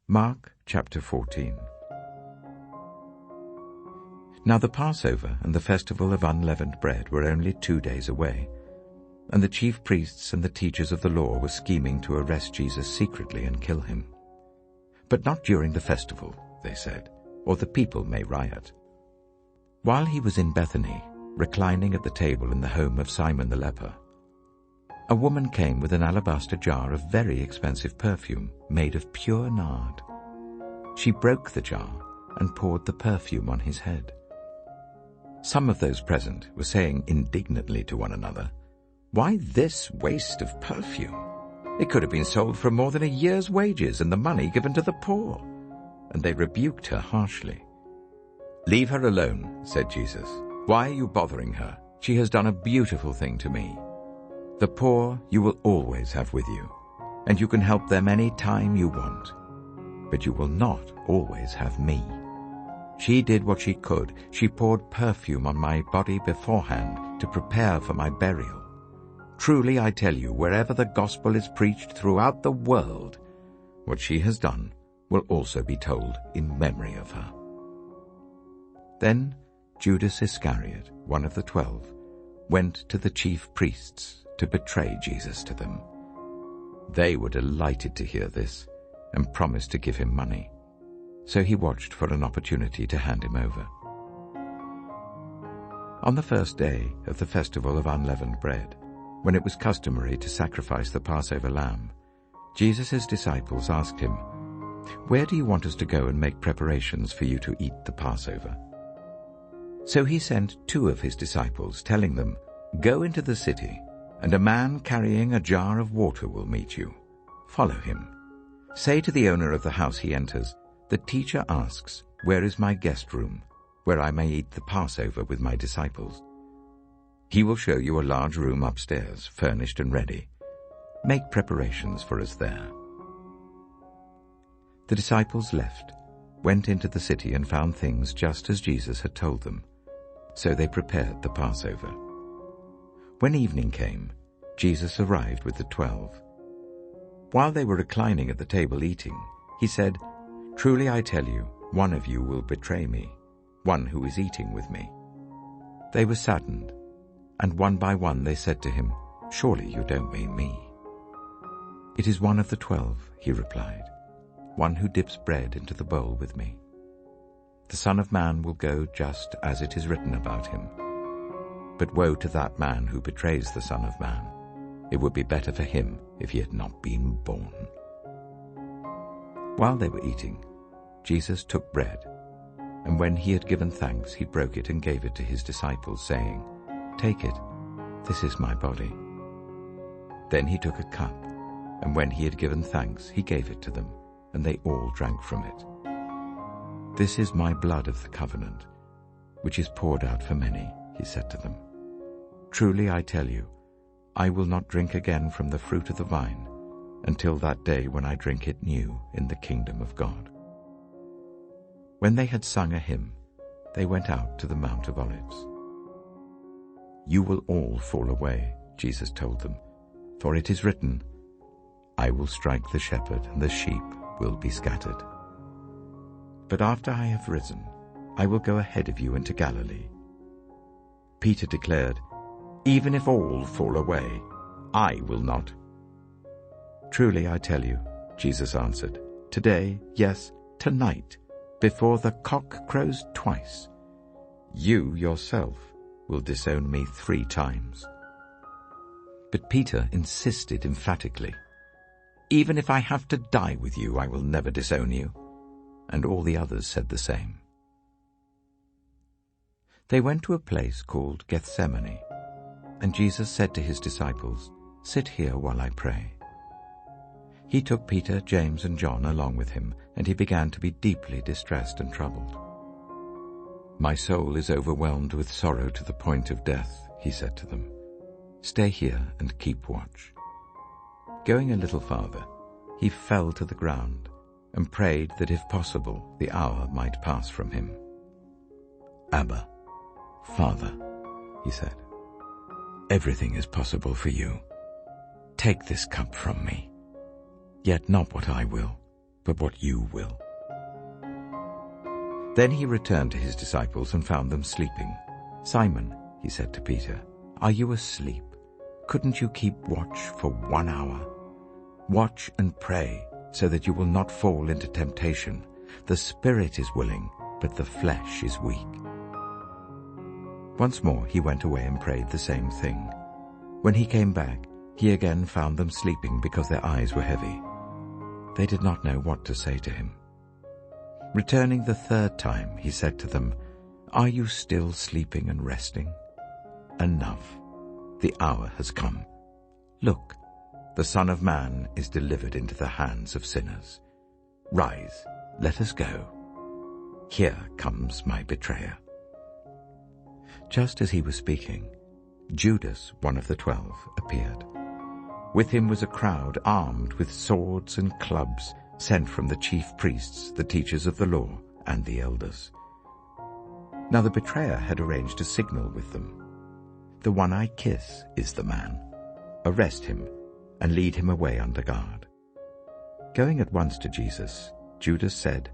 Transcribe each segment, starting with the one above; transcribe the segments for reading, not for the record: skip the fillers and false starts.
Mark chapter 14. Now the Passover and the festival of unleavened bread were only 2 days away, and the chief priests and the teachers of the law were scheming to arrest Jesus secretly and kill him. But not during the festival, they said, or the people may riot. While he was in Bethany, reclining at the table in the home of Simon the leper, a woman came with an alabaster jar of very expensive perfume made of pure nard. She broke the jar and poured the perfume on his head. Some of those present were saying indignantly to one another, "Why this waste of perfume? It could have been sold for more than a year's wages and the money given to the poor." And they rebuked her harshly. "Leave her alone," said Jesus. "Why are you bothering her? She has done a beautiful thing to me. The poor you will always have with you, and you can help them any time you want. But you will not always have me. She did what she could. She poured perfume on my body beforehand to prepare for my burial. Truly I tell you, wherever the gospel is preached throughout the world, what she has done will also be told in memory of her." Then Judas Iscariot, one of the 12, went to the chief priests to betray Jesus to them. They were delighted to hear this and promised to give him money. So he watched for an opportunity to hand him over. On the first day of the festival of unleavened bread, when it was customary to sacrifice the Passover lamb, Jesus' disciples asked him, "Where do you want us to go and make preparations for you to eat the Passover?" So he sent 2 of his disciples, telling them, "Go into the city, and a man carrying a jar of water will meet you. Follow him. Say to the owner of the house he enters, 'The teacher asks, where is my guest room, where I may eat the Passover with my disciples?' He will show you a large room upstairs, furnished and ready. Make preparations for us there." The disciples left, went into the city and found things just as Jesus had told them. So they prepared the Passover. When evening came, Jesus arrived with the 12. While they were reclining at the table eating, he said, "Truly I tell you, one of you will betray me, one who is eating with me." They were saddened, and one by one they said to him, "Surely you don't mean me." "It is one of the 12, he replied, "one who dips bread into the bowl with me. The Son of Man will go just as it is written about him. But woe to that man who betrays the Son of Man. It would be better for him if he had not been born." While they were eating, Jesus took bread, and when he had given thanks, he broke it and gave it to his disciples, saying, "Take it, this is my body." Then he took a cup, and when he had given thanks, he gave it to them, and they all drank from it. "This is my blood of the covenant, which is poured out for many," he said to them. "Truly I tell you, I will not drink again from the fruit of the vine until that day when I drink it new in the kingdom of God." When they had sung a hymn, they went out to the Mount of Olives. "You will all fall away," Jesus told them, "for it is written, 'I will strike the shepherd, and the sheep will be scattered.' But after I have risen, I will go ahead of you into Galilee." Peter declared, "Even if all fall away, I will not." "Truly I tell you," Jesus answered, "today, yes, tonight, before the cock crows twice, you yourself will disown me 3 times. But Peter insisted emphatically, "Even if I have to die with you, I will never disown you." And all the others said the same. They went to a place called Gethsemane, and Jesus said to his disciples, "Sit here while I pray." He took Peter, James, and John along with him, and he began to be deeply distressed and troubled. "My soul is overwhelmed with sorrow to the point of death," he said to them. "Stay here and keep watch." Going a little farther, he fell to the ground and prayed that if possible the hour might pass from him. "Abba, Father," he said, "everything is possible for you. Take this cup from me, yet not what I will, but what you will." Then he returned to his disciples and found them sleeping. "Simon," he said to Peter, "are you asleep? Couldn't you keep watch for 1 hour? Watch and pray, so that you will not fall into temptation. The spirit is willing, but the flesh is weak." Once more he went away and prayed the same thing. When he came back, he again found them sleeping because their eyes were heavy. They did not know what to say to him. Returning the third time, he said to them, "Are you still sleeping and resting? Enough. The hour has come. Look, the Son of Man is delivered into the hands of sinners. Rise, let us go. Here comes my betrayer." Just as he was speaking, Judas, one of the 12, appeared. With him was a crowd armed with swords and clubs sent from the chief priests, the teachers of the law, and the elders. Now the betrayer had arranged a signal with them. "The one I kiss is the man. Arrest him and lead him away under guard." Going at once to Jesus, Judas said,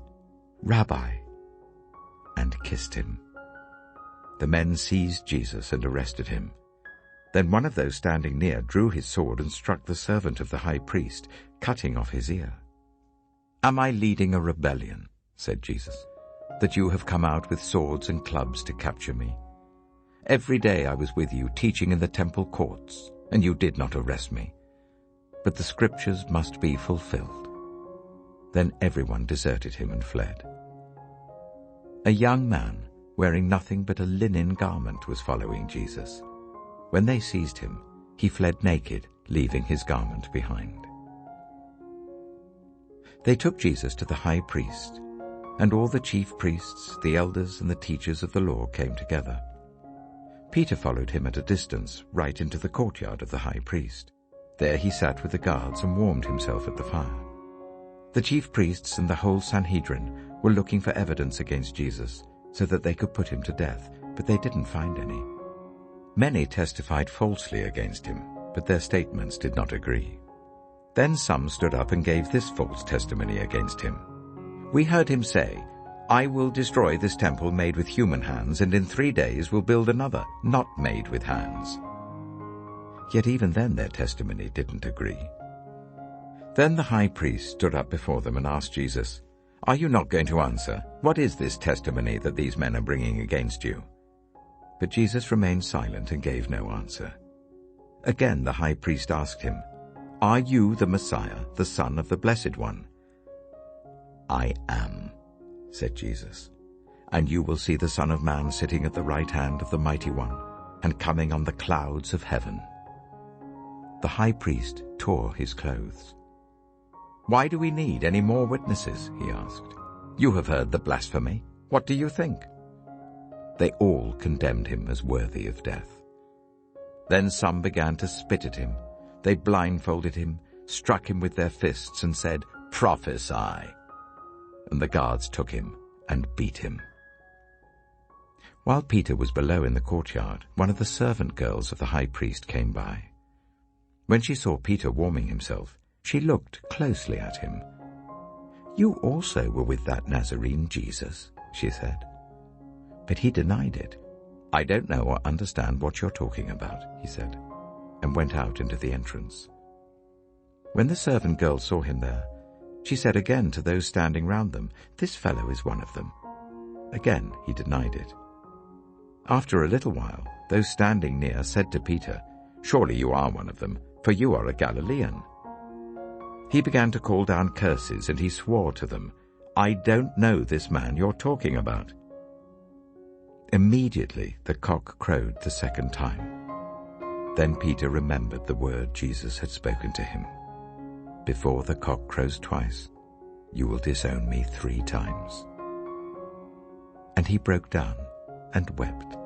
"Rabbi," and kissed him. The men seized Jesus and arrested him. Then one of those standing near drew his sword and struck the servant of the high priest, cutting off his ear. "Am I leading a rebellion," said Jesus, "that you have come out with swords and clubs to capture me? Every day I was with you teaching in the temple courts, and you did not arrest me. But the scriptures must be fulfilled." Then everyone deserted him and fled. A young man, wearing nothing but a linen garment, was following Jesus. When they seized him, he fled naked, leaving his garment behind. They took Jesus to the high priest, and all the chief priests, the elders, and the teachers of the law came together. Peter followed him at a distance, right into the courtyard of the high priest. There he sat with the guards and warmed himself at the fire. The chief priests and the whole Sanhedrin were looking for evidence against Jesus, so that they could put him to death, but they didn't find any. Many testified falsely against him, but their statements did not agree. Then some stood up and gave this false testimony against him. "We heard him say, 'I will destroy this temple made with human hands, and in 3 days will build another, not made with hands.'" Yet even then their testimony didn't agree. Then the high priest stood up before them and asked Jesus, "Are you not going to answer? What is this testimony that these men are bringing against you?" But Jesus remained silent and gave no answer. Again the high priest asked him, "Are you the Messiah, the Son of the Blessed One?" "I am," said Jesus, "and you will see the Son of Man sitting at the right hand of the Mighty One and coming on the clouds of heaven." The high priest tore his clothes. "Why do we need any more witnesses?" he asked. "You have heard the blasphemy. What do you think?" They all condemned him as worthy of death. Then some began to spit at him. They blindfolded him, struck him with their fists, and said, "Prophesy." And the guards took him and beat him. While Peter was below in the courtyard, one of the servant girls of the high priest came by. When she saw Peter warming himself, she looked closely at him. "You also were with that Nazarene Jesus," she said. But he denied it. "I don't know or understand what you're talking about," he said, and went out into the entrance. When the servant girl saw him there, she said again to those standing round them, "This fellow is one of them." Again he denied it. After a little while, those standing near said to Peter, "Surely you are one of them, for you are a Galilean." He began to call down curses, and he swore to them, "I don't know this man you're talking about." Immediately the cock crowed the second time. Then Peter remembered the word Jesus had spoken to him. "Before the cock crows twice, you will disown me 3 times." And he broke down and wept.